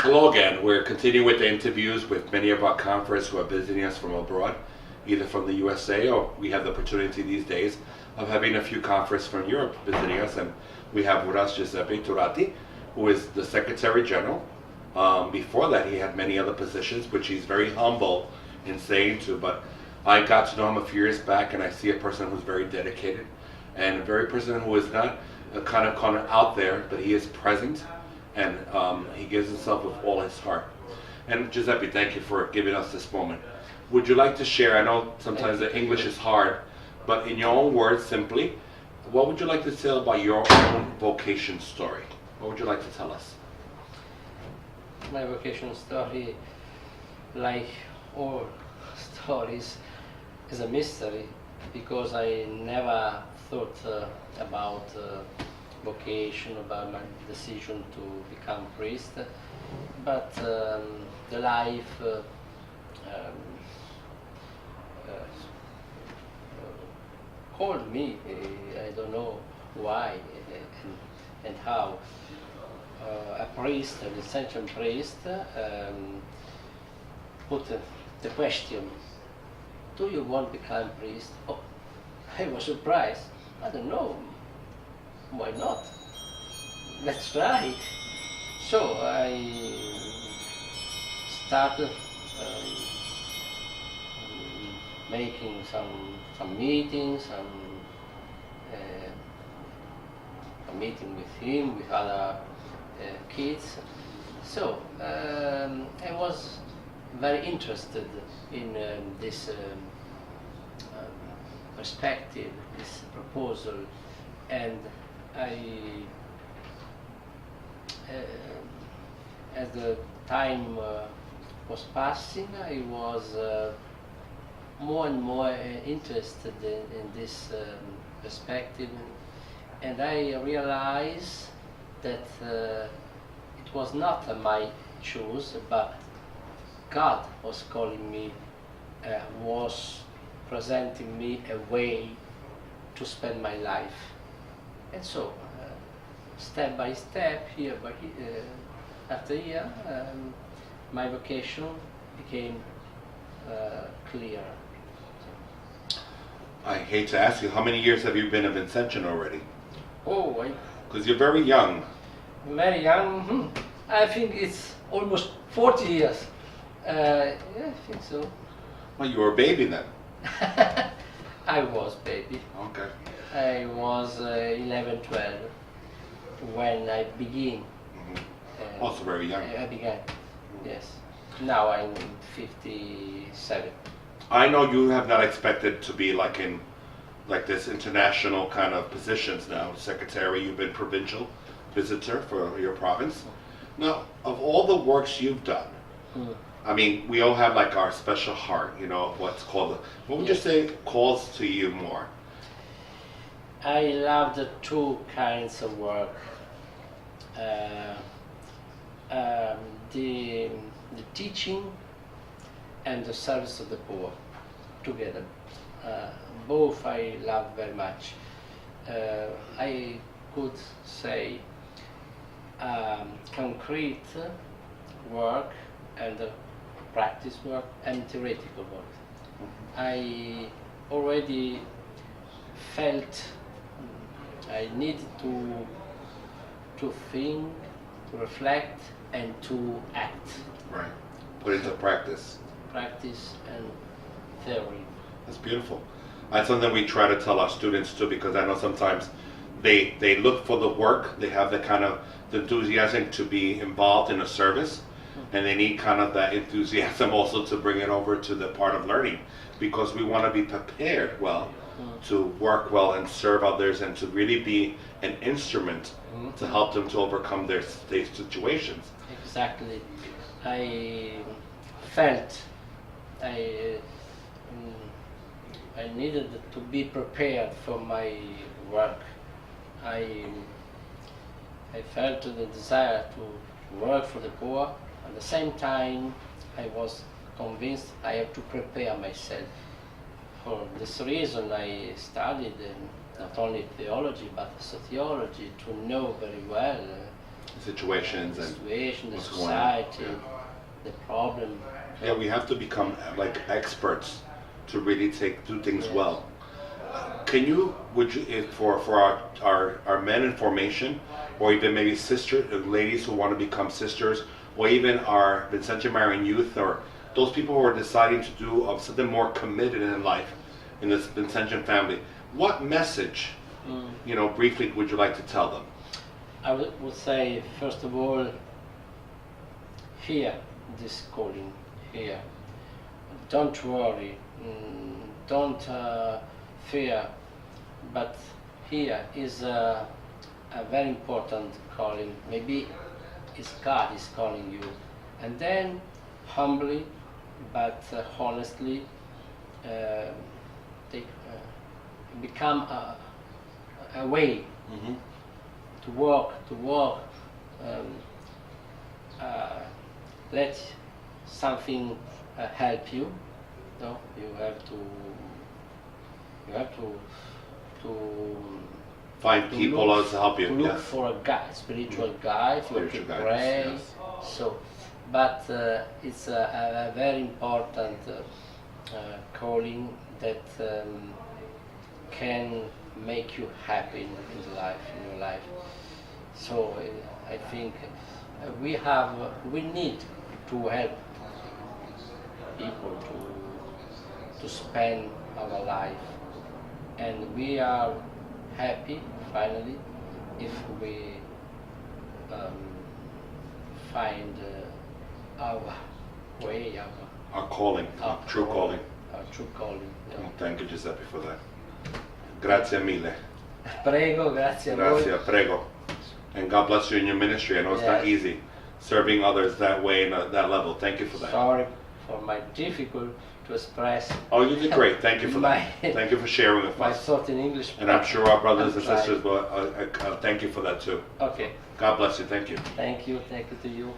Hello again. We're continuing with the interviews with many of our conference who are visiting us from abroad, either from the USA or we have the opportunity these days of having a few conference from Europe visiting us. And we have with us Giuseppe Turati, who is the Secretary General. Before that, he had many other positions, which he's very humble in saying to. But I got to know him a few years back, and I see a person who's very dedicated and a very person who is not kind of out there, but he is present. And he gives himself with all his heart. And Giuseppe, thank you for giving us this moment. Would you like to share, I know sometimes the English is hard, but in your own words, simply, what would you like to tell about your own vocation story? What would you like to tell us? My vocation story, like all stories, is a mystery because I never thought about vocation, about my decision to become priest, but the life called me. I don't know why and how. A priest, an ascension priest, put the question, do you want to become priest? Oh, I was surprised. I don't know. Why not? Let's try. So I started making some meetings, a meeting with him, with other kids. So I was very interested in this perspective, this proposal, and as the time was passing, I was more and more interested in this perspective, and I realized that it was not my choice, but God was calling me, was presenting me a way to spend my life. And so, step by step, year by after year, my vocation became clear. I hate to ask you, how many years have you been of Ascension already? Oh, Because you're very young. very young. I think it's almost 40 years. Yeah, I think so. Well, you were a baby then. I was baby. Okay. I was 11, 12 when I began. Also very young. I began, yes. Now I'm 57. I know you have not expected to be like in this international kind of positions now. Secretary, you've been provincial visitor for your province. Now, of all the works you've done, I mean, we all have like our special heart, you know, what's called, what would you say calls to you more? I love the two kinds of work. The teaching and the service of the poor together. Both I love very much. I could say concrete work and practice work and theoretical work. I already felt I needed to think, to reflect, and to act. Right. Put into practice. Practice and theory. That's beautiful. That's something we try to tell our students too, because I know sometimes they look for the work, they have the kind of the enthusiasm to be involved in a service, and they need kind of that enthusiasm also to bring it over to the part of learning, because we want to be prepared well to work well and serve others and to really be an instrument to help them to overcome their situations. Exactly. I felt I needed to be prepared for my work. I felt the desire to work for the poor. At the same time, I was convinced I have to prepare myself. For this reason, I studied not only theology but sociology to know very well situations the and situation, the what's going on. society, the problem. Yeah, we have to become like experts to really do things Yes. well. Would you, if for our men in formation, or even maybe ladies who want to become sisters, or even our Vincentian Marian youth, or those people who are deciding to do something more committed in life in this Vincentian family, what message, briefly, would you like to tell them? I would say, first of all, hear this calling here. Don't worry, don't fear, but here is a very important calling. Maybe it's God is calling you. And then humbly but honestly become a way to walk, let something help you. No, you have to Find people to help you. to look Yes. for a guide, spiritual guide, you have to Spiritual pray. guidance, yes. So, but it's a very important calling that can make you happy in your life. So I think we need to help people to spend our life, and we are happy finally if we find our way, Our calling, our true calling. Our true calling. Yeah. Thank you, Giuseppe, for that. Grazie mille. Prego, grazie a Grazie, voi. prego. And God bless you in your ministry. I know it's not Yes. easy serving others that way and at that level. Thank you for that. Sorry for my difficult to express Oh, you did great. Thank you for that. My- Thank you for sharing with my us. thought in English. And I'm sure our brothers and I'm trying. sisters will thank you for that too. Okay, God bless you. Thank you. thank you to you.